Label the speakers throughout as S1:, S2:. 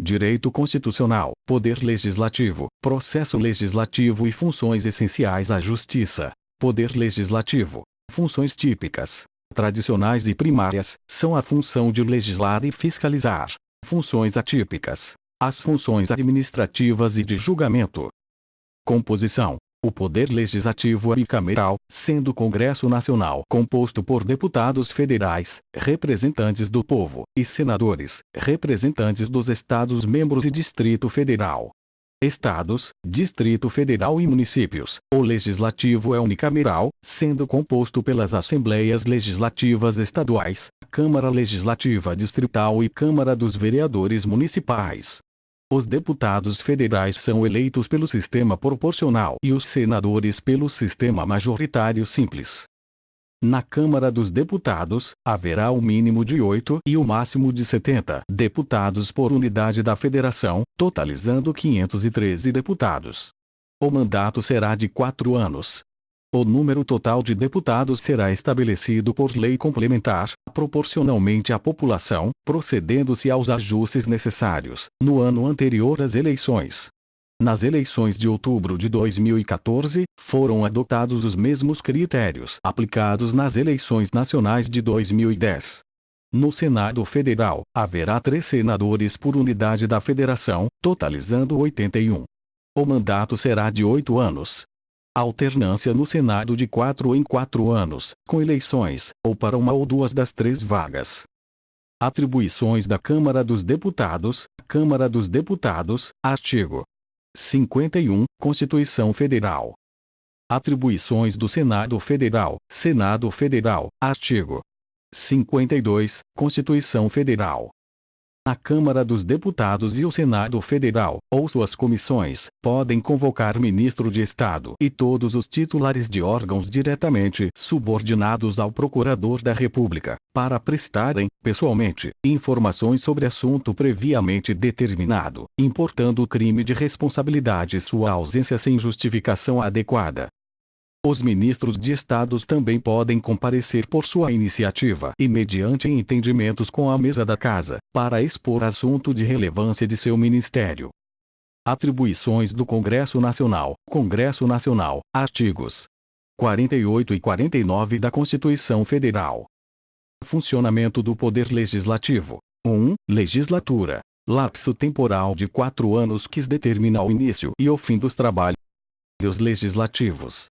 S1: Direito Constitucional, Poder Legislativo, Processo Legislativo e funções essenciais à Justiça. Poder Legislativo. Funções típicas, tradicionais e primárias, são a função de legislar e fiscalizar. Funções atípicas, as funções administrativas e de julgamento. Composição. O Poder Legislativo é bicameral, sendo o Congresso Nacional composto por deputados federais, representantes do povo, e senadores, representantes dos Estados-membros e Distrito Federal. Estados, Distrito Federal e municípios. O Legislativo é unicameral, sendo composto pelas Assembleias Legislativas Estaduais, Câmara Legislativa Distrital e Câmara dos Vereadores Municipais. Os deputados federais são eleitos pelo sistema proporcional e os senadores pelo sistema majoritário simples. Na Câmara dos Deputados, haverá o mínimo de 8 e o máximo de 70 deputados por unidade da federação, totalizando 513 deputados. O mandato será de 4 anos. O número total de deputados será estabelecido por lei complementar, proporcionalmente à população, procedendo-se aos ajustes necessários, no ano anterior às eleições. Nas eleições de outubro de 2014, foram adotados os mesmos critérios aplicados nas eleições nacionais de 2010. No Senado Federal, haverá 3 senadores por unidade da federação, totalizando 81. O mandato será de 8 anos. Alternância no Senado de 4 em 4 anos, com eleições, ou para uma ou duas das 3 vagas. Atribuições da Câmara dos Deputados. Câmara dos Deputados, artigo 51, Constituição Federal. Atribuições do Senado Federal. Senado Federal, artigo 52, Constituição Federal. A Câmara dos Deputados e o Senado Federal, ou suas comissões, podem convocar ministro de Estado e todos os titulares de órgãos diretamente subordinados ao Procurador da República, para prestarem, pessoalmente, informações sobre assunto previamente determinado, importando o crime de responsabilidade e sua ausência sem justificação adequada. Os ministros de Estados também podem comparecer por sua iniciativa e mediante entendimentos com a mesa da Casa, para expor assunto de relevância de seu ministério. Atribuições do Congresso Nacional. Congresso Nacional, artigos 48 e 49 da Constituição Federal. Funcionamento do Poder Legislativo. 1. Legislatura. Lapso temporal de 4 anos que determina o início e o fim dos trabalhos legislativos.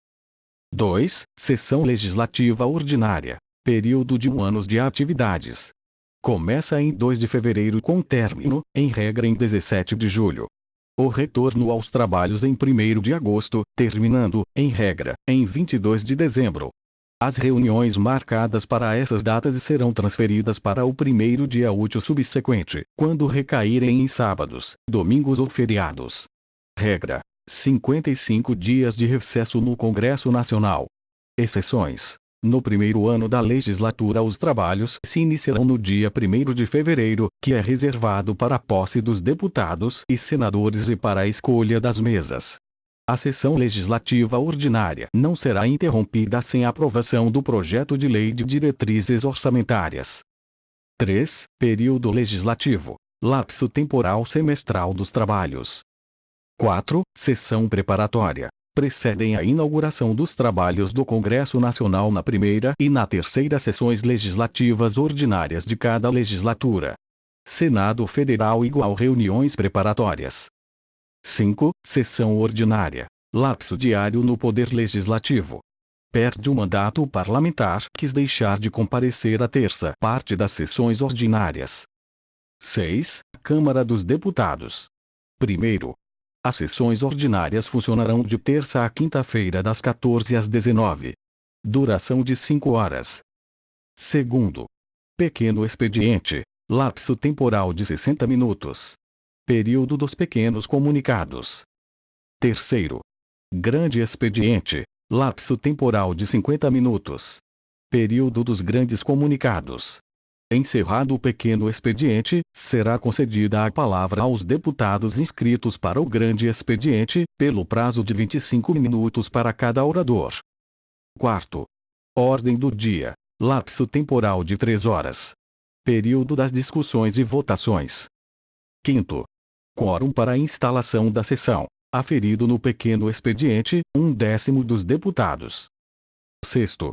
S1: 2. Sessão Legislativa Ordinária. Período de 1 ano de atividades. Começa em 2 de fevereiro com término, em regra em 17 de julho. O retorno aos trabalhos em 1º de agosto, terminando, em regra, em 22 de dezembro. As reuniões marcadas para essas datas serão transferidas para o 1º dia útil subsequente, quando recaírem em sábados, domingos ou feriados. Regra: 55 dias de recesso no Congresso Nacional. Exceções: no primeiro ano da legislatura os trabalhos se iniciarão no dia 1º de fevereiro, que é reservado para a posse dos deputados e senadores e para a escolha das mesas. A sessão legislativa ordinária não será interrompida sem a aprovação do projeto de lei de diretrizes orçamentárias. 3. Período legislativo. Lapso temporal semestral dos trabalhos. 4. Sessão preparatória. Precedem a inauguração dos trabalhos do Congresso Nacional na primeira e na terceira sessões legislativas ordinárias de cada legislatura. Senado Federal igual reuniões preparatórias. 5. Sessão ordinária. Lapso diário no Poder Legislativo. Perde o mandato parlamentar quis deixar de comparecer à terça parte das sessões ordinárias. 6. Câmara dos Deputados. Primeiro, as sessões ordinárias funcionarão de terça a quinta-feira das 14 às 19. Duração de 5 horas. Segundo, pequeno expediente. Lapso temporal de 60 minutos. Período dos pequenos comunicados. Terceiro, grande expediente. Lapso temporal de 50 minutos. Período dos grandes comunicados. Encerrado o pequeno expediente, será concedida a palavra aos deputados inscritos para o grande expediente, pelo prazo de 25 minutos para cada orador. Quarto, ordem do dia. Lapso temporal de 3 horas. Período das discussões e votações. Quinto, Quórum para a instalação da sessão. Aferido no pequeno expediente, 1/10 dos deputados. Sexto.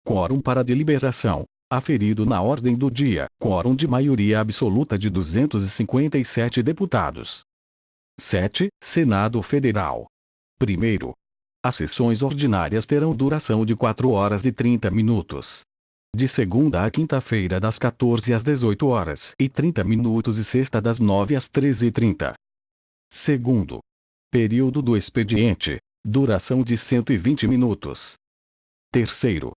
S1: Quórum para deliberação. Aferido na ordem do dia, quórum de maioria absoluta de 257 deputados. 7. Senado Federal. Primeiro. As sessões ordinárias terão duração de 4 horas e 30 minutos. De segunda a quinta-feira das 14 às 18 horas e 30 minutos e sexta das 9 às 13h30. Segundo. Período do expediente. Duração de 120 minutos. Terceiro.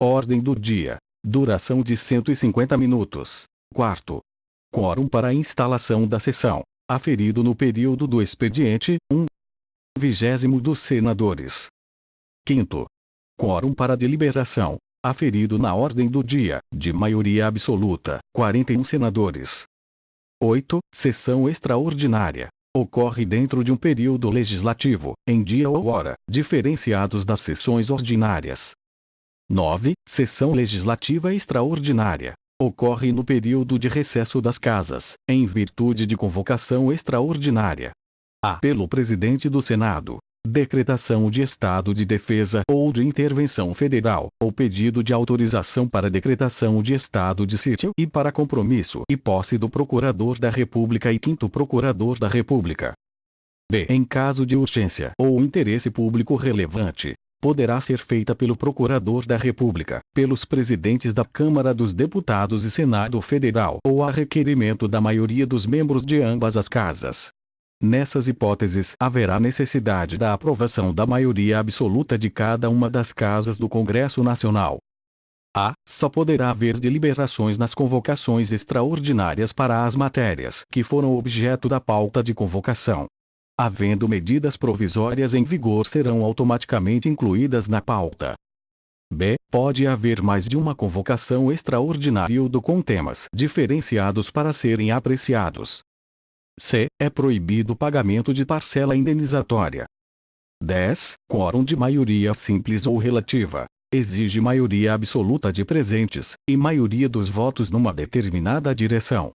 S1: Ordem do dia. Duração de 150 minutos. Quarto. Quórum para a instalação da sessão. Aferido no período do expediente, 1/20 dos senadores. Quinto. Quórum para deliberação. Aferido na ordem do dia, de maioria absoluta, 41 senadores. 8. Sessão extraordinária. Ocorre dentro de um período legislativo, em dia ou hora, diferenciados das sessões ordinárias. 9. Sessão legislativa extraordinária. Ocorre no período de recesso das casas, em virtude de convocação extraordinária. A. Pelo presidente do Senado. Decretação de estado de defesa ou de intervenção federal, ou pedido de autorização para decretação de estado de sítio e para compromisso e posse do Procurador da República e 5º Procurador da República. B. Em caso de urgência ou interesse público relevante, poderá ser feita pelo Procurador da República, pelos presidentes da Câmara dos Deputados e Senado Federal ou a requerimento da maioria dos membros de ambas as casas. Nessas hipóteses, haverá necessidade da aprovação da maioria absoluta de cada uma das casas do Congresso Nacional. A. Só poderá haver deliberações nas convocações extraordinárias para as matérias que foram objeto da pauta de convocação. Havendo medidas provisórias em vigor, serão automaticamente incluídas na pauta. B. Pode haver mais de uma convocação extraordinária com temas diferenciados para serem apreciados. C. É proibido o pagamento de parcela indenizatória. 10. Quórum de maioria simples ou relativa. Exige maioria absoluta de presentes, e maioria dos votos numa determinada direção.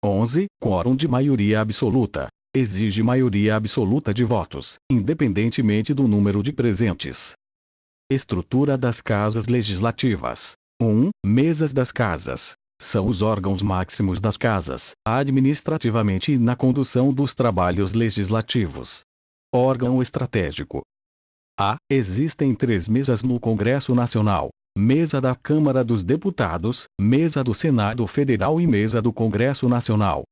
S1: 11. Quórum de maioria absoluta. Exige maioria absoluta de votos, independentemente do número de presentes. Estrutura das casas legislativas. 1. Mesas das casas. São os órgãos máximos das casas, administrativamente e na condução dos trabalhos legislativos. Órgão estratégico. A. Existem 3 mesas no Congresso Nacional: mesa da Câmara dos Deputados, mesa do Senado Federal e mesa do Congresso Nacional.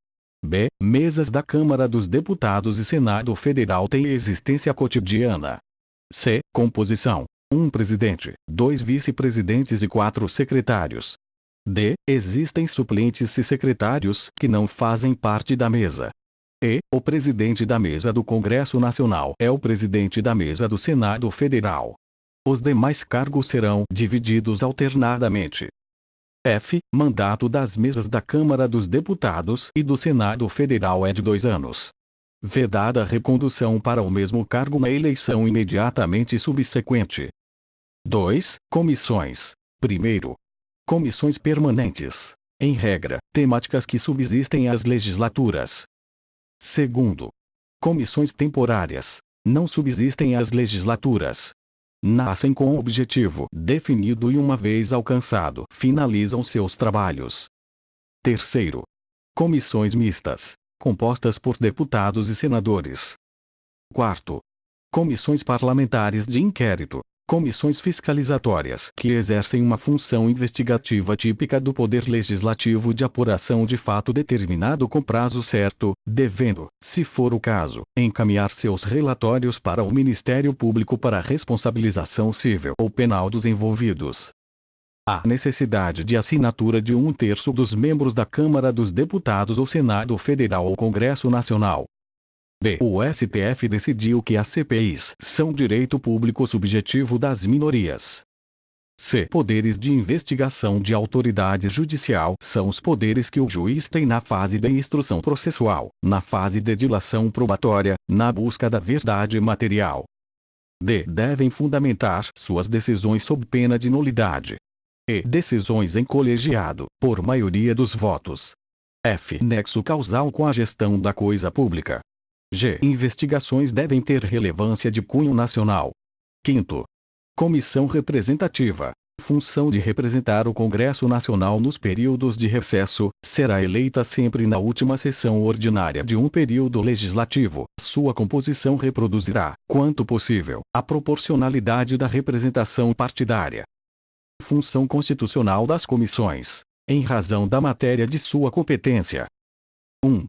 S1: B. Mesas da Câmara dos Deputados e Senado Federal têm existência cotidiana. C. Composição: 1 presidente, 2 vice-presidentes e 4 secretários. D. Existem suplentes e secretários que não fazem parte da mesa. E. O presidente da mesa do Congresso Nacional é o presidente da mesa do Senado Federal. Os demais cargos serão divididos alternadamente. F. Mandato das mesas da Câmara dos Deputados e do Senado Federal é de 2 anos. Vedada recondução para o mesmo cargo na eleição imediatamente subsequente. 2. Comissões. Primeiro. Comissões permanentes. Em regra, temáticas que subsistem às legislaturas. Segundo. Comissões temporárias. Não subsistem às legislaturas. Nascem com um objetivo definido e uma vez alcançado, finalizam seus trabalhos. Terceiro. Comissões mistas. Compostas por deputados e senadores. Quarto. Comissões parlamentares de inquérito. Comissões fiscalizatórias que exercem uma função investigativa típica do Poder Legislativo de apuração de fato determinado com prazo certo, devendo, se for o caso, encaminhar seus relatórios para o Ministério Público para responsabilização civil ou penal dos envolvidos. A necessidade de assinatura de 1/3 dos membros da Câmara dos Deputados ou Senado Federal ou Congresso Nacional. B. O STF decidiu que as CPIs são direito público subjetivo das minorias. C. Poderes de investigação de autoridade judicial são os poderes que o juiz tem na fase de instrução processual, na fase de dilação probatória, na busca da verdade material. D. Devem fundamentar suas decisões sob pena de nulidade. E. Decisões em colegiado, por maioria dos votos. F. Nexo causal com a gestão da coisa pública. G. Investigações devem ter relevância de cunho nacional. Quinto. Comissão representativa. Função de representar o Congresso Nacional nos períodos de recesso, será eleita sempre na última sessão ordinária de um período legislativo. Sua composição reproduzirá, quanto possível, a proporcionalidade da representação partidária. Função constitucional das comissões. Em razão da matéria de sua competência. 1.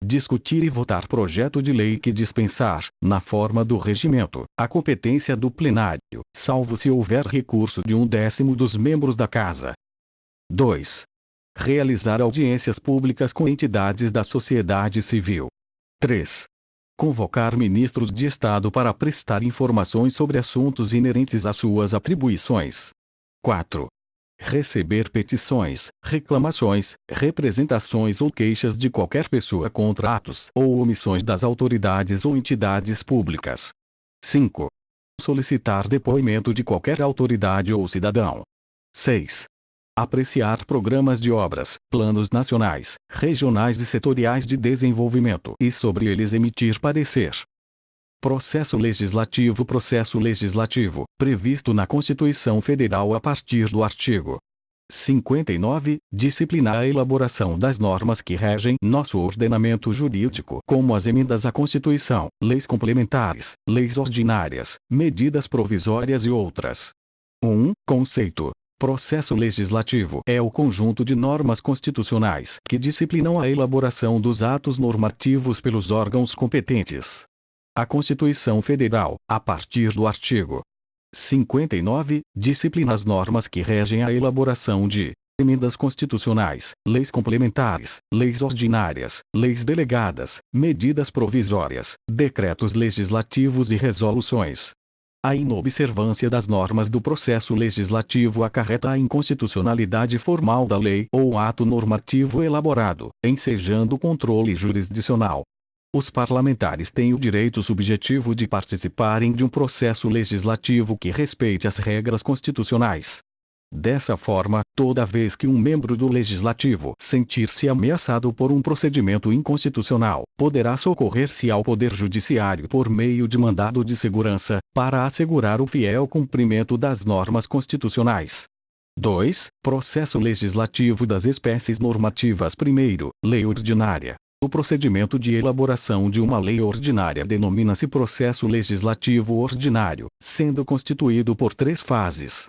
S1: Discutir e votar projeto de lei que dispensar, na forma do regimento, a competência do plenário, salvo se houver recurso de 1/10 dos membros da Casa. 2. Realizar audiências públicas com entidades da sociedade civil. 3. Convocar ministros de Estado para prestar informações sobre assuntos inerentes às suas atribuições. 4. Receber petições, reclamações, representações ou queixas de qualquer pessoa contra atos ou omissões das autoridades ou entidades públicas. 5. Solicitar depoimento de qualquer autoridade ou cidadão. 6. Apreciar programas de obras, planos nacionais, regionais e setoriais de desenvolvimento e sobre eles emitir parecer. Processo legislativo. Processo legislativo, previsto na Constituição Federal a partir do artigo 59, disciplina a elaboração das normas que regem nosso ordenamento jurídico, como as emendas à Constituição, leis complementares, leis ordinárias, medidas provisórias e outras. 1. Conceito. Processo legislativo é o conjunto de normas constitucionais que disciplinam a elaboração dos atos normativos pelos órgãos competentes. A Constituição Federal, a partir do artigo 59, disciplina as normas que regem a elaboração de emendas constitucionais, leis complementares, leis ordinárias, leis delegadas, medidas provisórias, decretos legislativos e resoluções. A inobservância das normas do processo legislativo acarreta a inconstitucionalidade formal da lei ou ato normativo elaborado, ensejando o controle jurisdicional. Os parlamentares têm o direito subjetivo de participarem de um processo legislativo que respeite as regras constitucionais. Dessa forma, toda vez que um membro do Legislativo sentir-se ameaçado por um procedimento inconstitucional, poderá socorrer-se ao Poder Judiciário por meio de mandado de segurança, para assegurar o fiel cumprimento das normas constitucionais. 2. Processo legislativo das espécies normativas. 1. Lei ordinária. O procedimento de elaboração de uma lei ordinária denomina-se processo legislativo ordinário, sendo constituído por 3 fases.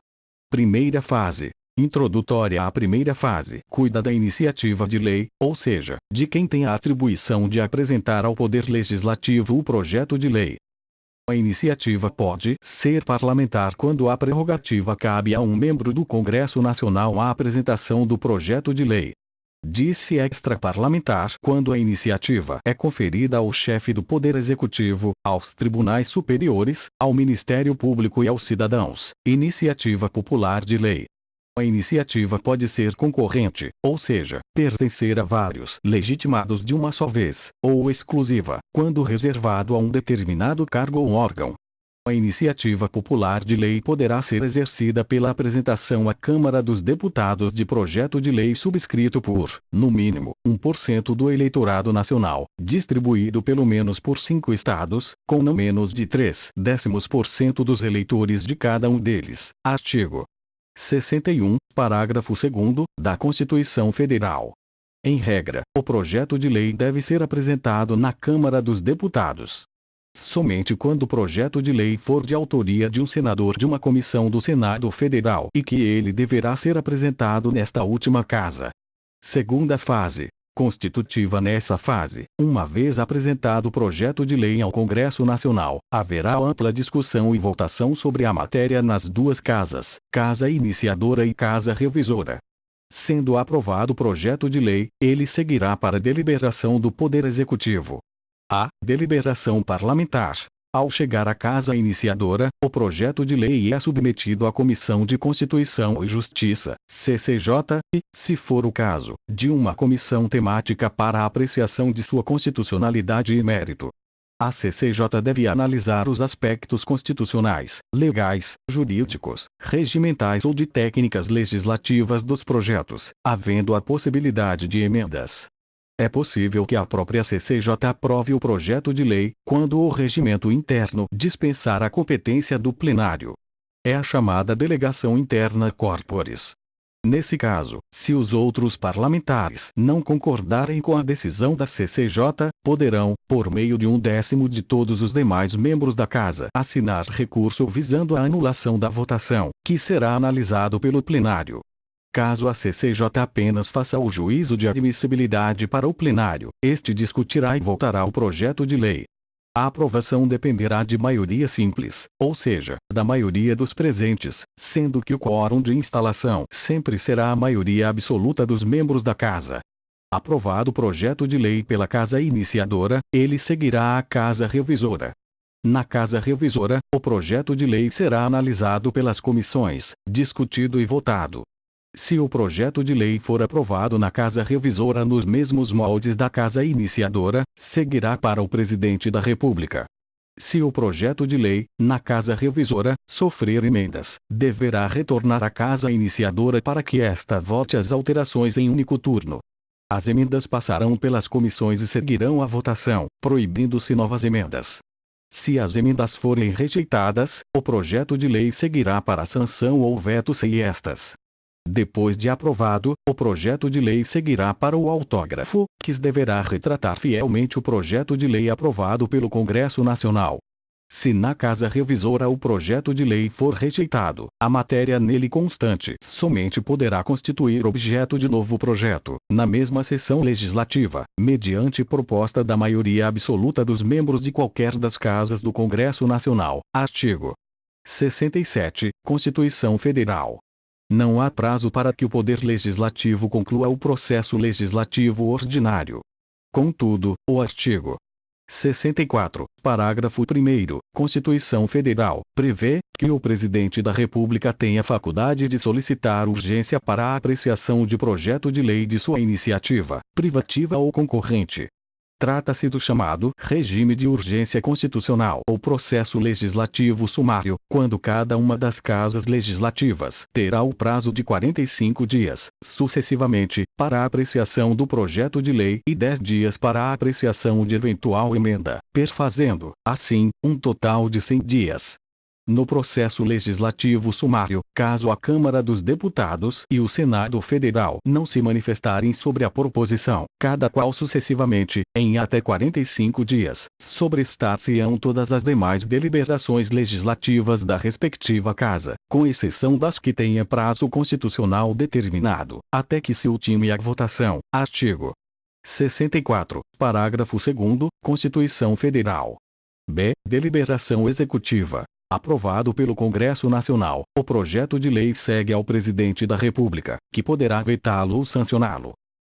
S1: Primeira fase. Introdutória. A primeira fase cuida da iniciativa de lei, ou seja, de quem tem a atribuição de apresentar ao Poder Legislativo o projeto de lei. A iniciativa pode ser parlamentar quando a prerrogativa cabe a um membro do Congresso Nacional a apresentação do projeto de lei. Diz-se extraparlamentar quando a iniciativa é conferida ao chefe do Poder Executivo, aos tribunais superiores, ao Ministério Público e aos cidadãos. Iniciativa popular de lei. A iniciativa pode ser concorrente, ou seja, pertencer a vários legitimados de uma só vez, ou exclusiva, quando reservado a um determinado cargo ou órgão. A iniciativa popular de lei poderá ser exercida pela apresentação à Câmara dos Deputados de projeto de lei subscrito por, no mínimo, 1% do eleitorado nacional, distribuído pelo menos por 5 estados, com não menos de 0,3% dos eleitores de cada um deles. Artigo 61, parágrafo 2º, da Constituição Federal. Em regra, o projeto de lei deve ser apresentado na Câmara dos Deputados somente quando o projeto de lei for de autoria de um senador de uma comissão do Senado Federal e que ele deverá ser apresentado nesta última casa. Segunda fase. Constitutiva. Nessa fase, uma vez apresentado o projeto de lei ao Congresso Nacional, haverá ampla discussão e votação sobre a matéria nas 2 casas, Casa Iniciadora e Casa Revisora. Sendo aprovado o projeto de lei, ele seguirá para deliberação do Poder Executivo. A deliberação parlamentar. Ao chegar à Casa Iniciadora, o projeto de lei é submetido à Comissão de Constituição e Justiça, CCJ, e, se for o caso, de uma comissão temática para a apreciação de sua constitucionalidade e mérito. A CCJ deve analisar os aspectos constitucionais, legais, jurídicos, regimentais ou de técnicas legislativas dos projetos, havendo a possibilidade de emendas. É possível que a própria CCJ aprove o projeto de lei, quando o regimento interno dispensar a competência do plenário. É a chamada delegação interna corporis. Nesse caso, se os outros parlamentares não concordarem com a decisão da CCJ, poderão, por meio de 1/10 de todos os demais membros da Casa, assinar recurso visando a anulação da votação, que será analisado pelo plenário. Caso a CCJ apenas faça o juízo de admissibilidade para o plenário, este discutirá e votará o projeto de lei. A aprovação dependerá de maioria simples, ou seja, da maioria dos presentes, sendo que o quórum de instalação sempre será a maioria absoluta dos membros da Casa. Aprovado o projeto de lei pela Casa Iniciadora, ele seguirá à Casa Revisora. Na Casa Revisora, o projeto de lei será analisado pelas comissões, discutido e votado. Se o projeto de lei for aprovado na Casa Revisora nos mesmos moldes da Casa Iniciadora, seguirá para o Presidente da República. Se o projeto de lei, na Casa Revisora, sofrer emendas, deverá retornar à Casa Iniciadora para que esta vote as alterações em único turno. As emendas passarão pelas comissões e seguirão a votação, proibindo-se novas emendas. Se as emendas forem rejeitadas, o projeto de lei seguirá para a sanção ou veto se estas. Depois de aprovado, o projeto de lei seguirá para o autógrafo, que deverá retratar fielmente o projeto de lei aprovado pelo Congresso Nacional. Se na Casa Revisora o projeto de lei for rejeitado, a matéria nele constante somente poderá constituir objeto de novo projeto, na mesma sessão legislativa, mediante proposta da maioria absoluta dos membros de qualquer das casas do Congresso Nacional. Artigo 67, Constituição Federal. Não há prazo para que o Poder Legislativo conclua o processo legislativo ordinário. Contudo, o artigo 64, parágrafo 1º, Constituição Federal, prevê que o Presidente da República tem a faculdade de solicitar urgência para a apreciação de projeto de lei de sua iniciativa, privativa ou concorrente. Trata-se do chamado regime de urgência constitucional ou processo legislativo sumário, quando cada uma das casas legislativas terá o prazo de 45 dias, sucessivamente, para a apreciação do projeto de lei e 10 dias para a apreciação de eventual emenda, perfazendo, assim, um total de 100 dias. No processo legislativo sumário, caso a Câmara dos Deputados e o Senado Federal não se manifestarem sobre a proposição, cada qual sucessivamente, em até 45 dias, sobrestar-se-ão todas as demais deliberações legislativas da respectiva Casa, com exceção das que tenha prazo constitucional determinado, até que se ultime a votação. Artigo 64, parágrafo 2º, Constituição Federal. B. Deliberação executiva. Aprovado pelo Congresso Nacional, o projeto de lei segue ao Presidente da República, que poderá vetá-lo ou sancioná-lo.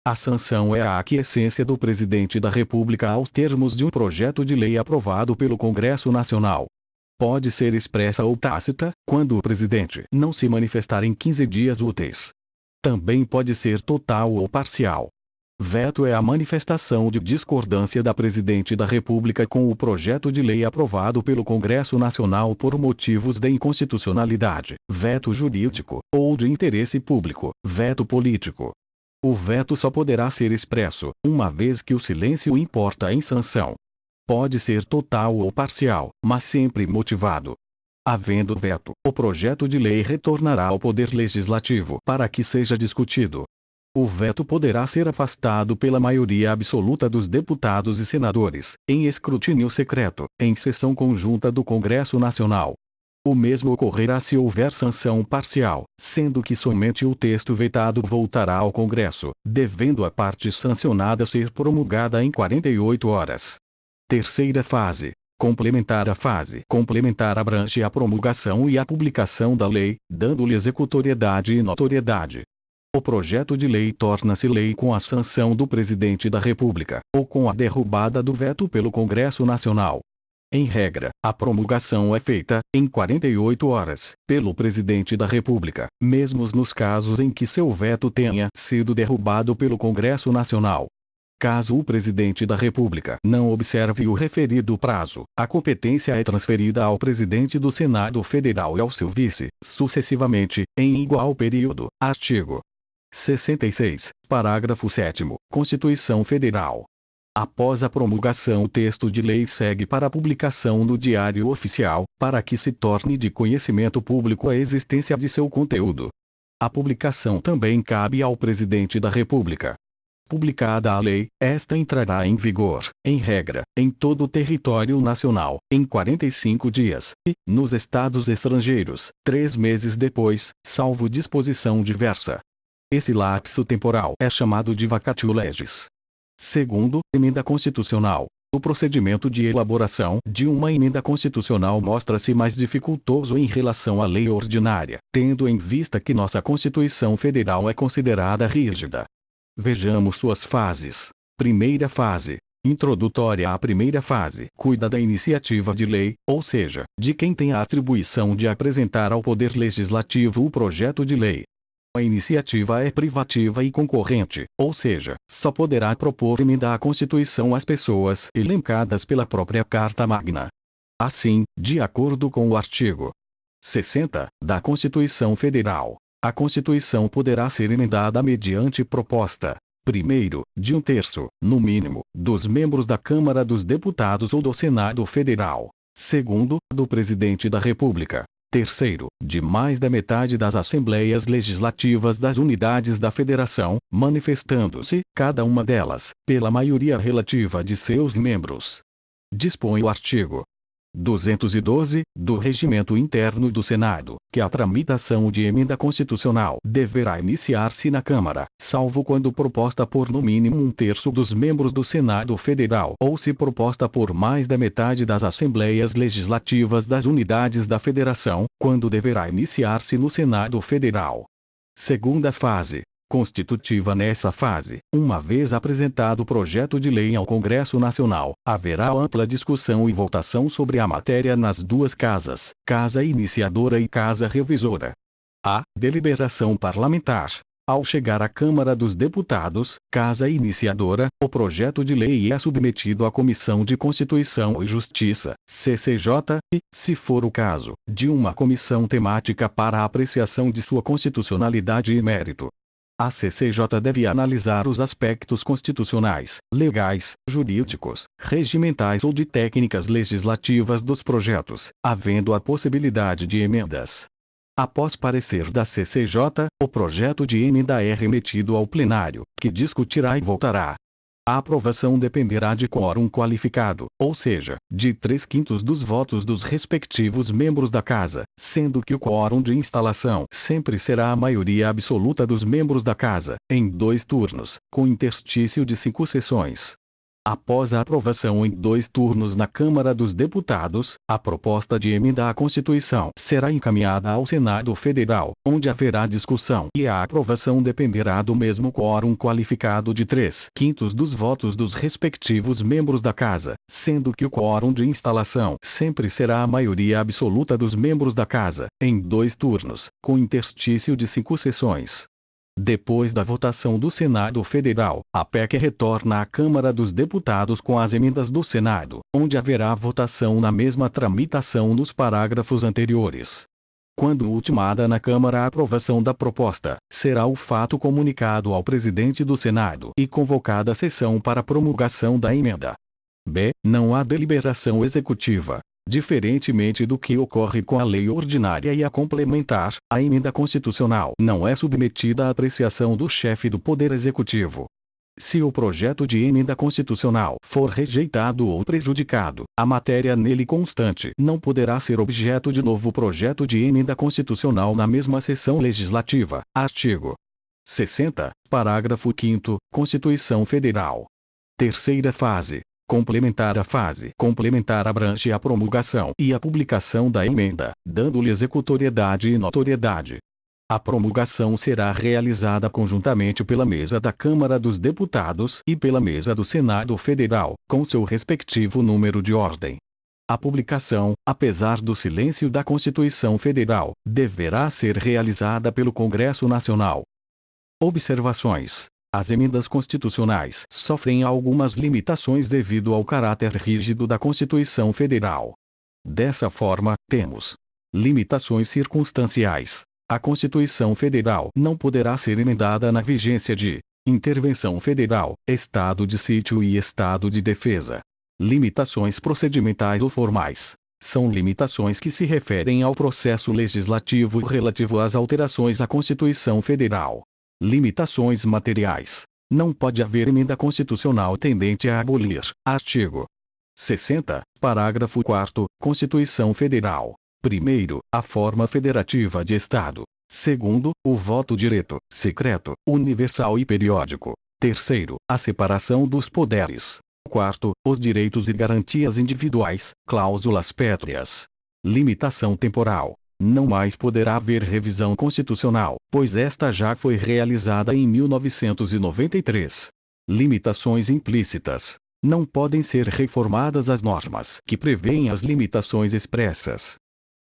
S1: A sanção é a aquiescência do Presidente da República aos termos de um projeto de lei aprovado pelo Congresso Nacional. Pode ser expressa ou tácita, quando o Presidente não se manifestar em 15 dias úteis. Também pode ser total ou parcial. Veto é a manifestação de discordância da Presidente da República com o projeto de lei aprovado pelo Congresso Nacional por motivos de inconstitucionalidade, veto jurídico, ou de interesse público, veto político. O veto só poderá ser expresso, uma vez que o silêncio importa em sanção. Pode ser total ou parcial, mas sempre motivado. Havendo veto, o projeto de lei retornará ao Poder Legislativo para que seja discutido. O veto poderá ser afastado pela maioria absoluta dos deputados e senadores, em escrutínio secreto, em sessão conjunta do Congresso Nacional. O mesmo ocorrerá se houver sanção parcial, sendo que somente o texto vetado voltará ao Congresso, devendo a parte sancionada ser promulgada em 48 horas. Terceira fase. Complementar. A fase complementar abrange a promulgação e a publicação da lei, dando-lhe executoriedade e notoriedade. O projeto de lei torna-se lei com a sanção do Presidente da República, ou com a derrubada do veto pelo Congresso Nacional. Em regra, a promulgação é feita, em 48 horas, pelo Presidente da República, mesmo nos casos em que seu veto tenha sido derrubado pelo Congresso Nacional. Caso o Presidente da República não observe o referido prazo, a competência é transferida ao Presidente do Senado Federal e ao seu vice, sucessivamente, em igual período. Artigo 66. Parágrafo 7º. Constituição Federal. Após a promulgação, o texto de lei segue para a publicação no Diário Oficial, para que se torne de conhecimento público a existência de seu conteúdo. A publicação também cabe ao Presidente da República. Publicada a lei, esta entrará em vigor, em regra, em todo o território nacional, em 45 dias, e, nos estados estrangeiros, 3 meses depois, salvo disposição diversa. Esse lapso temporal é chamado de vacatio legis. Segundo, emenda constitucional. O procedimento de elaboração de uma emenda constitucional mostra-se mais dificultoso em relação à lei ordinária, tendo em vista que nossa Constituição Federal é considerada rígida. Vejamos suas fases. Primeira fase. Introdutória. A primeira fase cuida da iniciativa de lei, ou seja, de quem tem a atribuição de apresentar ao Poder Legislativo o projeto de lei. A iniciativa é privativa e concorrente, ou seja, só poderá propor emenda à Constituição as pessoas elencadas pela própria Carta Magna. Assim, de acordo com o artigo 60 da Constituição Federal, a Constituição poderá ser emendada mediante proposta, primeiro, de 1/3, no mínimo, dos membros da Câmara dos Deputados ou do Senado Federal, segundo, do Presidente da República, terceiro, de mais da metade das Assembleias Legislativas das unidades da Federação, manifestando-se, cada uma delas, pela maioria relativa de seus membros. Dispõe o artigo 212, do Regimento Interno do Senado, que a tramitação de emenda constitucional deverá iniciar-se na Câmara, salvo quando proposta por no mínimo 1/3 dos membros do Senado Federal ou se proposta por mais da metade das Assembleias Legislativas das unidades da Federação, quando deverá iniciar-se no Senado Federal. Segunda fase. Constitutiva. Nessa fase, uma vez apresentado o projeto de lei ao Congresso Nacional, haverá ampla discussão e votação sobre a matéria nas duas casas, Casa Iniciadora e Casa Revisora. A deliberação parlamentar. Ao chegar à Câmara dos Deputados, Casa Iniciadora, o projeto de lei é submetido à Comissão de Constituição e Justiça, CCJ, e, se for o caso, de uma comissão temática para a apreciação de sua constitucionalidade e mérito. A CCJ deve analisar os aspectos constitucionais, legais, jurídicos, regimentais ou de técnicas legislativas dos projetos, havendo a possibilidade de emendas. Após parecer da CCJ, o projeto de emenda é remetido ao plenário, que discutirá e votará. A aprovação dependerá de quórum qualificado, ou seja, de 3/5 dos votos dos respectivos membros da Casa, sendo que o quórum de instalação sempre será a maioria absoluta dos membros da Casa, em 2 turnos, com interstício de 5 sessões. Após a aprovação em 2 turnos na Câmara dos Deputados, a proposta de emenda à Constituição será encaminhada ao Senado Federal, onde haverá discussão e a aprovação dependerá do mesmo quórum qualificado de 3/5 dos votos dos respectivos membros da Casa, sendo que o quórum de instalação sempre será a maioria absoluta dos membros da Casa, em 2 turnos, com interstício de 5 sessões. Depois da votação do Senado Federal, a PEC retorna à Câmara dos Deputados com as emendas do Senado, onde haverá votação na mesma tramitação dos parágrafos anteriores. Quando ultimada na Câmara a aprovação da proposta, será o fato comunicado ao presidente do Senado e convocada a sessão para promulgação da emenda. B. Não há deliberação executiva. Diferentemente do que ocorre com a lei ordinária e a complementar, a emenda constitucional não é submetida à apreciação do chefe do Poder Executivo. Se o projeto de emenda constitucional for rejeitado ou prejudicado, a matéria nele constante não poderá ser objeto de novo projeto de emenda constitucional na mesma sessão legislativa. Artigo 60, parágrafo 5º, Constituição Federal. Terceira fase. Complementar. A fase complementar abrange a promulgação e a publicação da emenda, dando-lhe executoriedade e notoriedade. A promulgação será realizada conjuntamente pela mesa da Câmara dos Deputados e pela mesa do Senado Federal, com seu respectivo número de ordem. A publicação, apesar do silêncio da Constituição Federal, deverá ser realizada pelo Congresso Nacional. Observações. As emendas constitucionais sofrem algumas limitações devido ao caráter rígido da Constituição Federal. Dessa forma, temos limitações circunstanciais, A Constituição Federal não poderá ser emendada na vigência de intervenção federal, estado de sítio e estado de defesa. Limitações procedimentais ou formais. São limitações que se referem ao processo legislativo relativo às alterações à Constituição Federal. Limitações materiais. Não pode haver emenda constitucional tendente a abolir. Artigo 60, parágrafo 4º, Constituição Federal. Primeiro, a forma federativa de Estado. Segundo, o voto direto, secreto, universal e periódico. Terceiro, a separação dos poderes. Quarto, os direitos e garantias individuais, cláusulas pétreas. Limitação temporal. Não mais poderá haver revisão constitucional, pois esta já foi realizada em 1993. Limitações implícitas. Não podem ser reformadas as normas que prevêem as limitações expressas.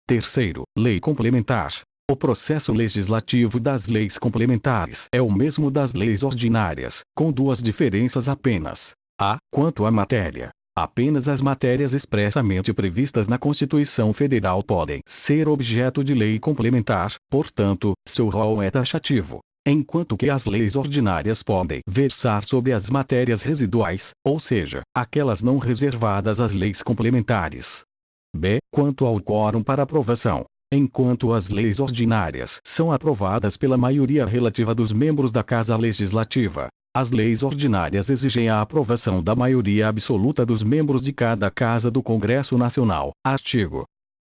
S1: Terceiro, lei complementar. O processo legislativo das leis complementares é o mesmo das leis ordinárias, com duas diferenças apenas. A. Quanto à matéria. Apenas as matérias expressamente previstas na Constituição Federal podem ser objeto de lei complementar, portanto, seu rol é taxativo. Enquanto que as leis ordinárias podem versar sobre as matérias residuais, ou seja, aquelas não reservadas às leis complementares. B. Quanto ao quórum para aprovação. Enquanto as leis ordinárias são aprovadas pela maioria relativa dos membros da Casa Legislativa, as leis ordinárias exigem a aprovação da maioria absoluta dos membros de cada Casa do Congresso Nacional. Artigo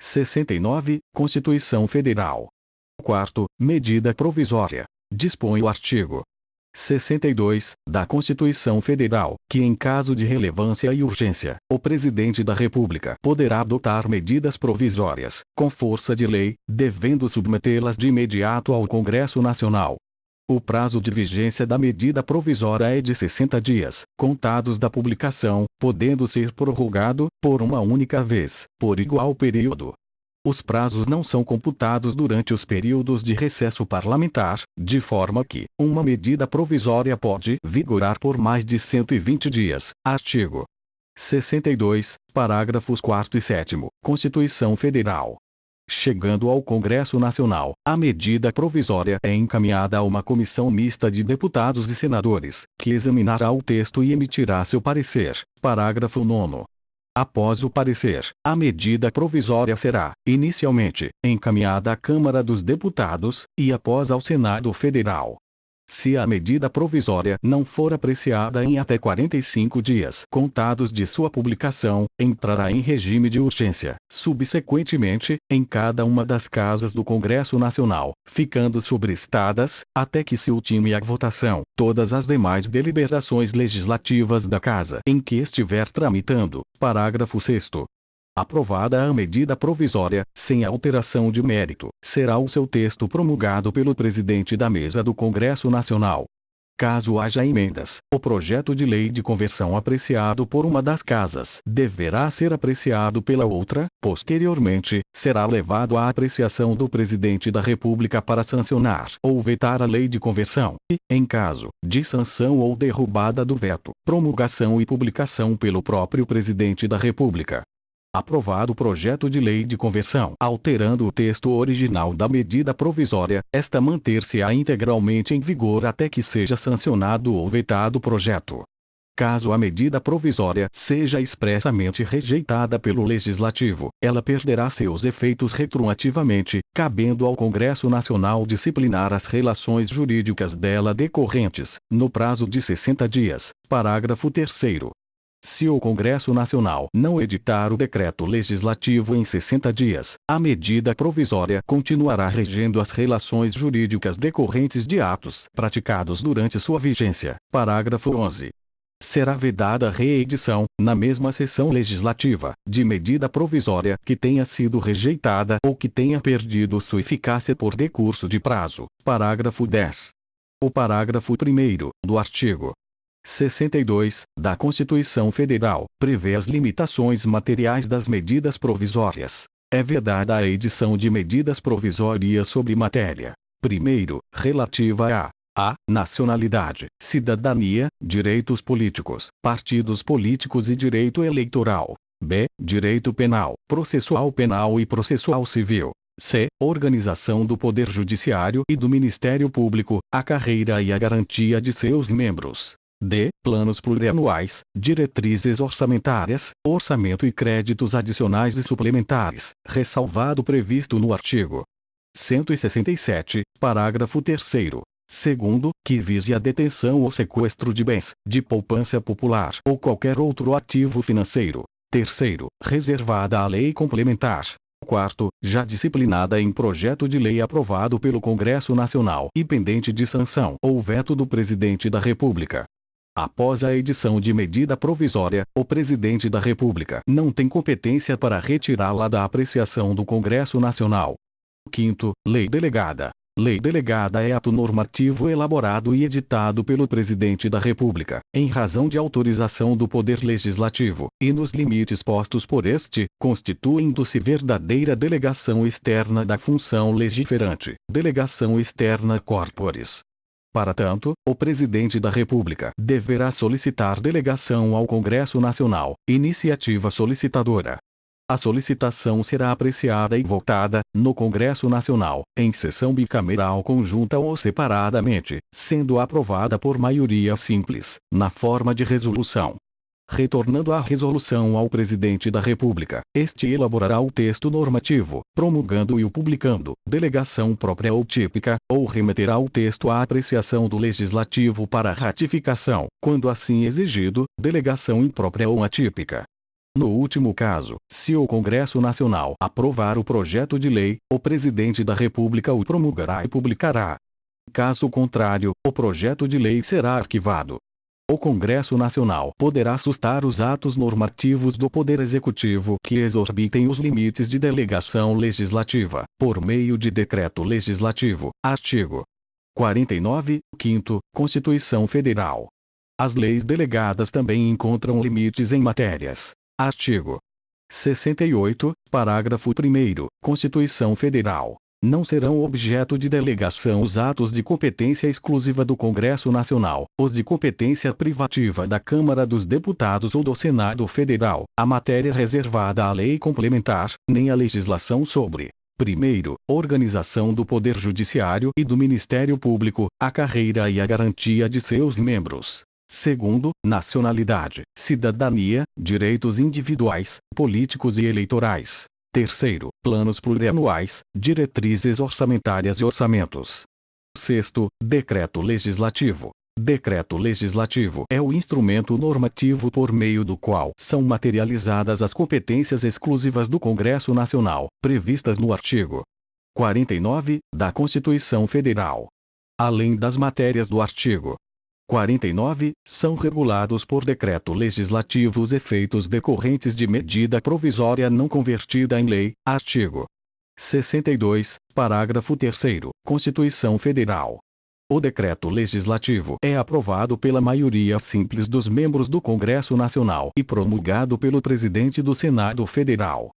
S1: 69, Constituição Federal. Quarto, medida provisória. Dispõe o artigo 62, da Constituição Federal, que em caso de relevância e urgência, o Presidente da República poderá adotar medidas provisórias, com força de lei, devendo submetê-las de imediato ao Congresso Nacional. O prazo de vigência da medida provisória é de 60 dias, contados da publicação, podendo ser prorrogado, por uma única vez, por igual período. Os prazos não são computados durante os períodos de recesso parlamentar, de forma que uma medida provisória pode vigorar por mais de 120 dias. Artigo 62, parágrafos 4º e 7º, Constituição Federal. Chegando ao Congresso Nacional, a medida provisória é encaminhada a uma comissão mista de deputados e senadores, que examinará o texto e emitirá seu parecer. Parágrafo 9º. Após o parecer, a medida provisória será, inicialmente, encaminhada à Câmara dos Deputados, e após ao Senado Federal. Se a medida provisória não for apreciada em até 45 dias contados de sua publicação, entrará em regime de urgência, subsequentemente, em cada uma das casas do Congresso Nacional, ficando sobrestadas, até que se ultime a votação, todas as demais deliberações legislativas da casa em que estiver tramitando. Parágrafo 6º. Aprovada a medida provisória, sem alteração de mérito, será o seu texto promulgado pelo presidente da mesa do Congresso Nacional. Caso haja emendas, o projeto de lei de conversão apreciado por uma das casas deverá ser apreciado pela outra, posteriormente, será levado à apreciação do presidente da República para sancionar ou vetar a lei de conversão, e, em caso de sanção ou derrubada do veto, promulgação e publicação pelo próprio presidente da República. Aprovado o projeto de lei de conversão, alterando o texto original da medida provisória, esta manter-se-á integralmente em vigor até que seja sancionado ou vetado o projeto. Caso a medida provisória seja expressamente rejeitada pelo Legislativo, ela perderá seus efeitos retroativamente, cabendo ao Congresso Nacional disciplinar as relações jurídicas dela decorrentes, no prazo de 60 dias. Parágrafo 3º. Se o Congresso Nacional não editar o decreto legislativo em 60 dias, a medida provisória continuará regendo as relações jurídicas decorrentes de atos praticados durante sua vigência. Parágrafo 11. Será vedada a reedição, na mesma sessão legislativa, de medida provisória que tenha sido rejeitada ou que tenha perdido sua eficácia por decurso de prazo. Parágrafo 10. O parágrafo 1º do artigo 62, da Constituição Federal, prevê as limitações materiais das medidas provisórias. É vedada a edição de medidas provisórias sobre matéria. Primeiro, relativa a nacionalidade, cidadania, direitos políticos, partidos políticos e direito eleitoral. B. Direito penal, processual penal e processual civil. C. Organização do Poder Judiciário e do Ministério Público, a carreira e a garantia de seus membros. D. Planos plurianuais, diretrizes orçamentárias, orçamento e créditos adicionais e suplementares, ressalvado previsto no artigo 167, parágrafo 3º. Segundo, que vise a detenção ou sequestro de bens, de poupança popular ou qualquer outro ativo financeiro. Terceiro, reservada à lei complementar. Quarto, já disciplinada em projeto de lei aprovado pelo Congresso Nacional e pendente de sanção ou veto do Presidente da República. Após a edição de medida provisória, o Presidente da República não tem competência para retirá-la da apreciação do Congresso Nacional. Quinto, lei delegada. Lei delegada é ato normativo elaborado e editado pelo Presidente da República, em razão de autorização do Poder Legislativo, e nos limites postos por este, constituindo-se verdadeira delegação externa da função legiferante, delegação externa corporis. Para tanto, o Presidente da República deverá solicitar delegação ao Congresso Nacional, iniciativa solicitadora. A solicitação será apreciada e votada, no Congresso Nacional, em sessão bicameral conjunta ou separadamente, sendo aprovada por maioria simples, na forma de resolução. Retornando a resolução ao Presidente da República, este elaborará o texto normativo, promulgando e o publicando, delegação própria ou típica, ou remeterá o texto à apreciação do Legislativo para ratificação, quando assim exigido, delegação imprópria ou atípica. No último caso, se o Congresso Nacional aprovar o projeto de lei, o Presidente da República o promulgará e publicará. Caso contrário, o projeto de lei será arquivado. O Congresso Nacional poderá sustar os atos normativos do Poder Executivo que exorbitem os limites de delegação legislativa, por meio de decreto legislativo. Artigo 49, 5º, Constituição Federal. As leis delegadas também encontram limites em matérias. Artigo 68, parágrafo 1º, Constituição Federal. Não serão objeto de delegação os atos de competência exclusiva do Congresso Nacional, os de competência privativa da Câmara dos Deputados ou do Senado Federal, a matéria reservada à lei complementar, nem a legislação sobre: primeiro, organização do Poder Judiciário e do Ministério Público, a carreira e a garantia de seus membros. Segundo, nacionalidade, cidadania, direitos individuais, políticos e eleitorais. Terceiro, planos plurianuais, diretrizes orçamentárias e orçamentos. Sexto, decreto legislativo. Decreto legislativo é o instrumento normativo por meio do qual são materializadas as competências exclusivas do Congresso Nacional, previstas no artigo 49 da Constituição Federal. Além das matérias do artigo 49, são regulados por decreto legislativo os efeitos decorrentes de medida provisória não convertida em lei. Artigo 62, parágrafo 3º, Constituição Federal. O decreto legislativo é aprovado pela maioria simples dos membros do Congresso Nacional e promulgado pelo Presidente do Senado Federal.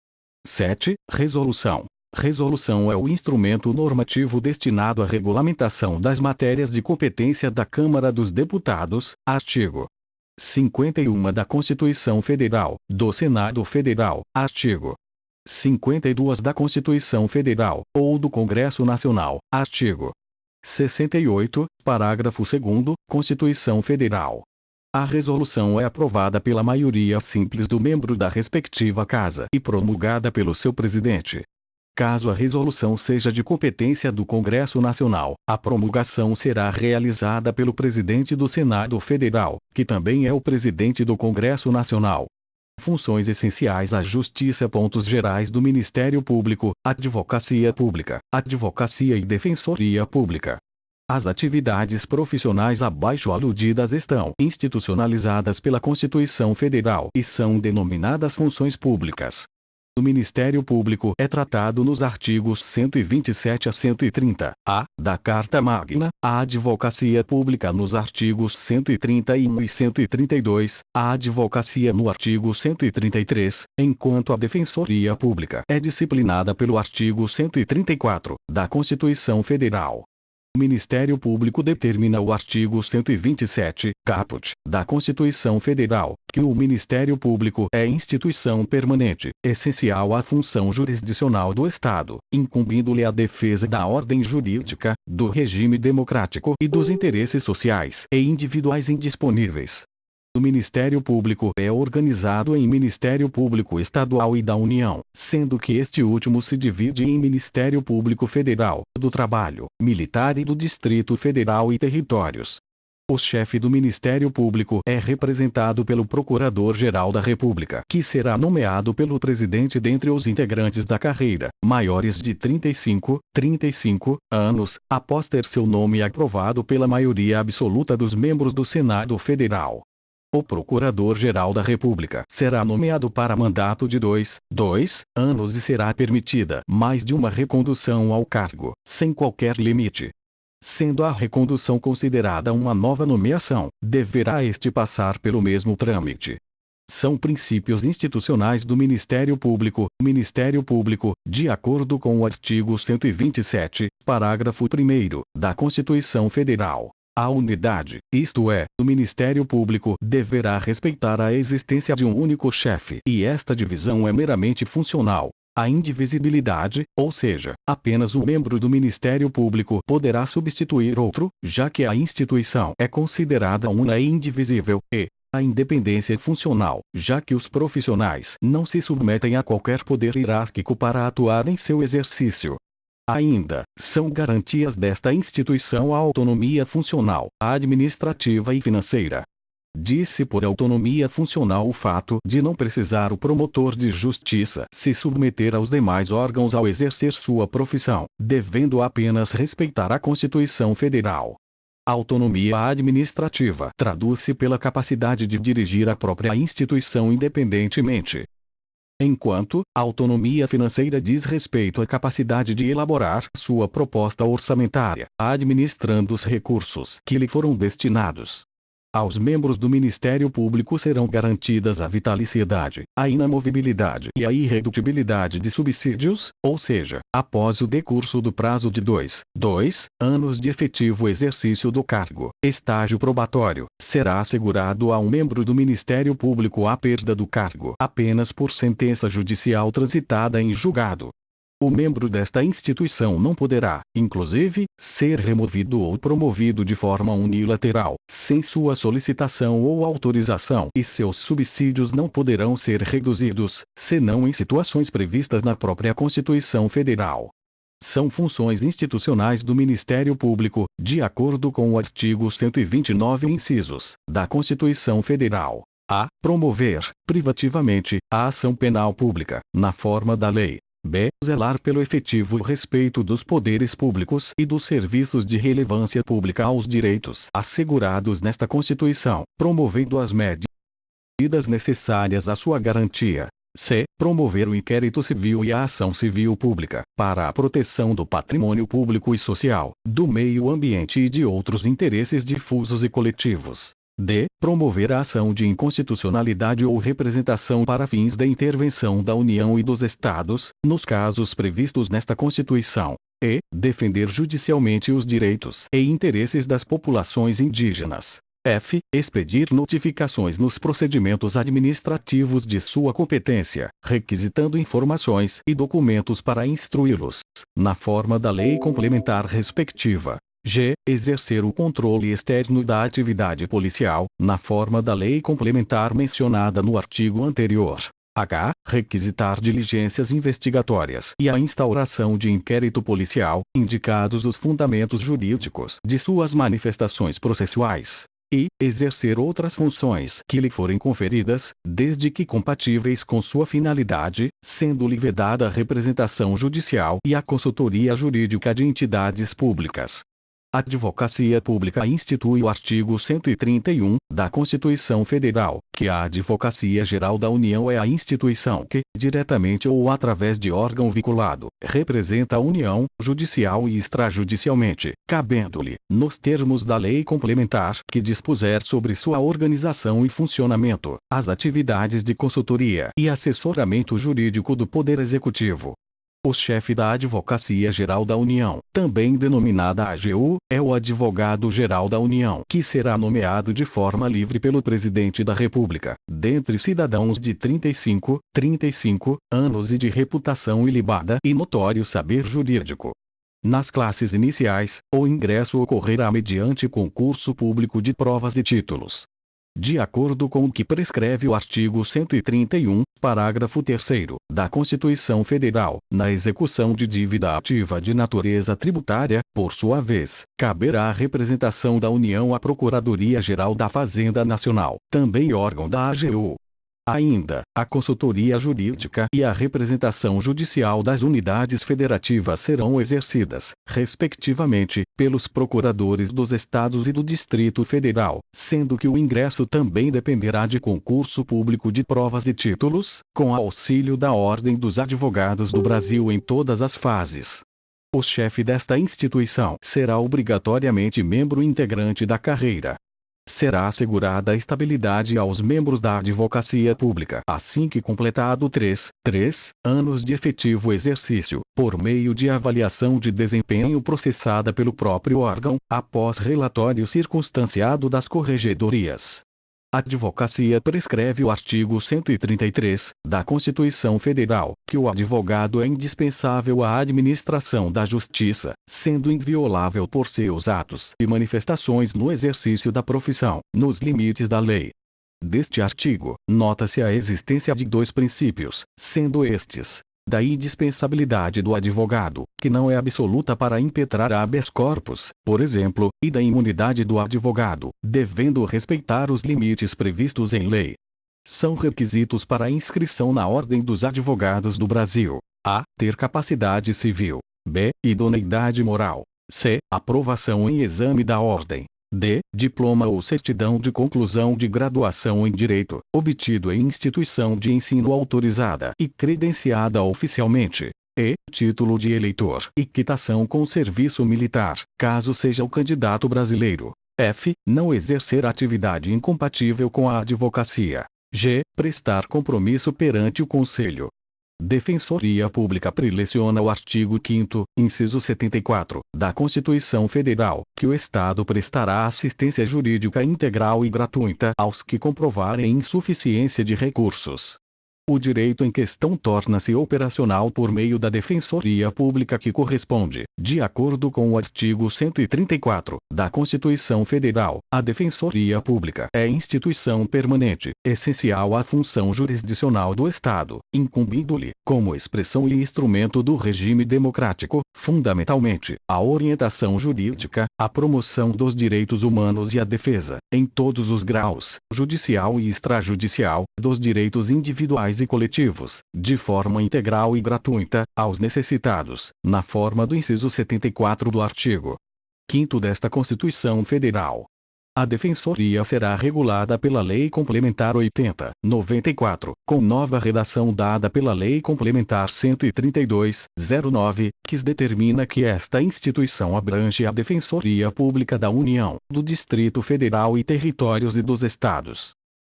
S1: 7. Resolução. Resolução é o instrumento normativo destinado à regulamentação das matérias de competência da Câmara dos Deputados, artigo 51 da Constituição Federal, do Senado Federal, artigo 52 da Constituição Federal, ou do Congresso Nacional, artigo 68, parágrafo 2º, Constituição Federal. A resolução é aprovada pela maioria simples do membro da respectiva casa e promulgada pelo seu presidente. Caso a resolução seja de competência do Congresso Nacional, a promulgação será realizada pelo presidente do Senado Federal, que também é o presidente do Congresso Nacional. Funções essenciais à Justiça. Pontos gerais do Ministério Público, Advocacia Pública, Advocacia e Defensoria Pública. As atividades profissionais abaixo aludidas estão institucionalizadas pela Constituição Federal e são denominadas funções públicas. O Ministério Público é tratado nos artigos 127 a 130-A da Carta Magna, a Advocacia Pública nos artigos 131 e 132, a Advocacia no artigo 133, enquanto a Defensoria Pública é disciplinada pelo artigo 134 da Constituição Federal. O Ministério Público determina o artigo 127, caput, da Constituição Federal, que o Ministério Público é instituição permanente, essencial à função jurisdicional do Estado, incumbindo-lhe a defesa da ordem jurídica, do regime democrático e dos interesses sociais e individuais indisponíveis. O Ministério Público é organizado em Ministério Público Estadual e da União, sendo que este último se divide em Ministério Público Federal, do Trabalho, Militar e do Distrito Federal e Territórios. O chefe do Ministério Público é representado pelo Procurador-Geral da República, que será nomeado pelo presidente dentre os integrantes da carreira, maiores de 35 anos, após ter seu nome aprovado pela maioria absoluta dos membros do Senado Federal. O Procurador-Geral da República será nomeado para mandato de 2 anos e será permitida mais de uma recondução ao cargo, sem qualquer limite. Sendo a recondução considerada uma nova nomeação, deverá este passar pelo mesmo trâmite. São princípios institucionais do Ministério Público. O Ministério Público, de acordo com o artigo 127, parágrafo 1º, da Constituição Federal. A unidade, isto é, o Ministério Público deverá respeitar a existência de um único chefe, e esta divisão é meramente funcional. A indivisibilidade, ou seja, apenas um membro do Ministério Público poderá substituir outro, já que a instituição é considerada una e indivisível, e a independência funcional, já que os profissionais não se submetem a qualquer poder hierárquico para atuar em seu exercício. Ainda, são garantias desta instituição a autonomia funcional, administrativa e financeira. Diz-se por autonomia funcional o fato de não precisar o promotor de justiça se submeter aos demais órgãos ao exercer sua profissão, devendo apenas respeitar a Constituição Federal. Autonomia administrativa traduz-se pela capacidade de dirigir a própria instituição independentemente. Enquanto a autonomia financeira diz respeito à capacidade de elaborar sua proposta orçamentária, administrando os recursos que lhe foram destinados. Aos membros do Ministério Público serão garantidas a vitaliciedade, a inamovibilidade e a irredutibilidade de subsídios, ou seja, após o decurso do prazo de 2 anos de efetivo exercício do cargo, estágio probatório, será assegurado a um membro do Ministério Público a perda do cargo apenas por sentença judicial transitada em julgado. O membro desta instituição não poderá, inclusive, ser removido ou promovido de forma unilateral, sem sua solicitação ou autorização, e seus subsídios não poderão ser reduzidos, senão em situações previstas na própria Constituição Federal. São funções institucionais do Ministério Público, de acordo com o artigo 129 incisos, da Constituição Federal. A. Promover, privativamente, a ação penal pública, na forma da lei. B. Zelar pelo efetivo respeito dos poderes públicos e dos serviços de relevância pública aos direitos assegurados nesta Constituição, promovendo as medidas necessárias à sua garantia. C. Promover o inquérito civil e a ação civil pública, para a proteção do patrimônio público e social, do meio ambiente e de outros interesses difusos e coletivos. D. Promover a ação de inconstitucionalidade ou representação para fins de intervenção da União e dos Estados, nos casos previstos nesta Constituição. E. Defender judicialmente os direitos e interesses das populações indígenas. F. Expedir notificações nos procedimentos administrativos de sua competência, requisitando informações e documentos para instruí-los, na forma da lei complementar respectiva. G. Exercer o controle externo da atividade policial, na forma da lei complementar mencionada no artigo anterior. H. Requisitar diligências investigatórias e a instauração de inquérito policial, indicados os fundamentos jurídicos de suas manifestações processuais. E. Exercer outras funções que lhe forem conferidas, desde que compatíveis com sua finalidade, sendo-lhe vedada a representação judicial e a consultoria jurídica de entidades públicas. A Advocacia Pública institui o artigo 131 da Constituição Federal, que a Advocacia Geral da União é a instituição que, diretamente ou através de órgão vinculado, representa a União, judicial e extrajudicialmente, cabendo-lhe, nos termos da lei complementar que dispuser sobre sua organização e funcionamento, as atividades de consultoria e assessoramento jurídico do Poder Executivo. O chefe da Advocacia Geral da União, também denominada AGU, é o Advogado-Geral da União, que será nomeado de forma livre pelo Presidente da República, dentre cidadãos de 35 anos e de reputação ilibada e notório saber jurídico. Nas classes iniciais, o ingresso ocorrerá mediante concurso público de provas e títulos. De acordo com o que prescreve o artigo 131, parágrafo 3º, da Constituição Federal, na execução de dívida ativa de natureza tributária, por sua vez, caberá à representação da União à Procuradoria-Geral da Fazenda Nacional, também órgão da AGU. Ainda, a consultoria jurídica e a representação judicial das unidades federativas serão exercidas, respectivamente, pelos procuradores dos estados e do Distrito Federal, sendo que o ingresso também dependerá de concurso público de provas e títulos, com auxílio da Ordem dos Advogados do Brasil em todas as fases. O chefe desta instituição será obrigatoriamente membro integrante da carreira. Será assegurada a estabilidade aos membros da advocacia pública assim que completado 3 anos de efetivo exercício, por meio de avaliação de desempenho processada pelo próprio órgão, após relatório circunstanciado das corregedorias. A advocacia prescreve o artigo 133, da Constituição Federal, que o advogado é indispensável à administração da justiça, sendo inviolável por seus atos e manifestações no exercício da profissão, nos limites da lei. Deste artigo, nota-se a existência de dois princípios, sendo estes: da indispensabilidade do advogado, que não é absoluta para impetrar habeas corpus, por exemplo, e da imunidade do advogado, devendo respeitar os limites previstos em lei. São requisitos para a inscrição na Ordem dos Advogados do Brasil: a. Ter capacidade civil. b. Idoneidade moral. c. Aprovação em exame da Ordem. d. Diploma ou certidão de conclusão de graduação em Direito, obtido em instituição de ensino autorizada e credenciada oficialmente. E. Título de eleitor e quitação com serviço militar, caso seja o candidato brasileiro. F. Não exercer atividade incompatível com a advocacia. G. Prestar compromisso perante o Conselho. Defensoria Pública preleciona o artigo 5º, inciso 74, da Constituição Federal, que o Estado prestará assistência jurídica integral e gratuita aos que comprovarem insuficiência de recursos. O direito em questão torna-se operacional por meio da Defensoria Pública que corresponde, de acordo com o artigo 134, da Constituição Federal, a Defensoria Pública é instituição permanente, essencial à função jurisdicional do Estado, incumbindo-lhe, como expressão e instrumento do regime democrático, fundamentalmente, a orientação jurídica, a promoção dos direitos humanos e a defesa, em todos os graus, judicial e extrajudicial, dos direitos individuais e coletivos, de forma integral e gratuita, aos necessitados, na forma do inciso 74 do artigo 5º desta Constituição Federal. A Defensoria será regulada pela Lei Complementar 80/94, com nova redação dada pela Lei Complementar 132/09, que determina que esta instituição abrange a Defensoria Pública da União, do Distrito Federal e territórios e dos estados.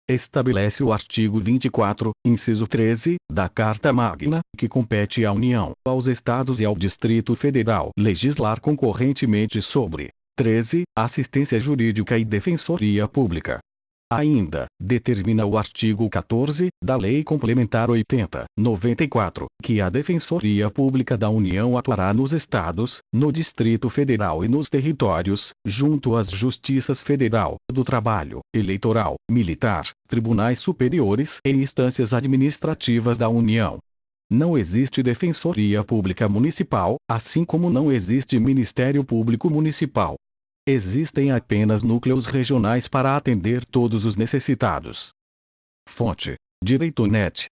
S1: Estabelece o artigo 24, inciso 13, da Carta Magna, que compete à União, aos Estados e ao Distrito Federal legislar concorrentemente sobre 13. Assistência jurídica e defensoria pública. Ainda, determina o artigo 14, da Lei Complementar 80/94, que a Defensoria Pública da União atuará nos Estados, no Distrito Federal e nos territórios, junto às Justiças Federal, do Trabalho, Eleitoral, Militar, Tribunais Superiores e instâncias administrativas da União. Não existe Defensoria Pública Municipal, assim como não existe Ministério Público Municipal. Existem apenas núcleos regionais para atender todos os necessitados. Fonte: Direitonet.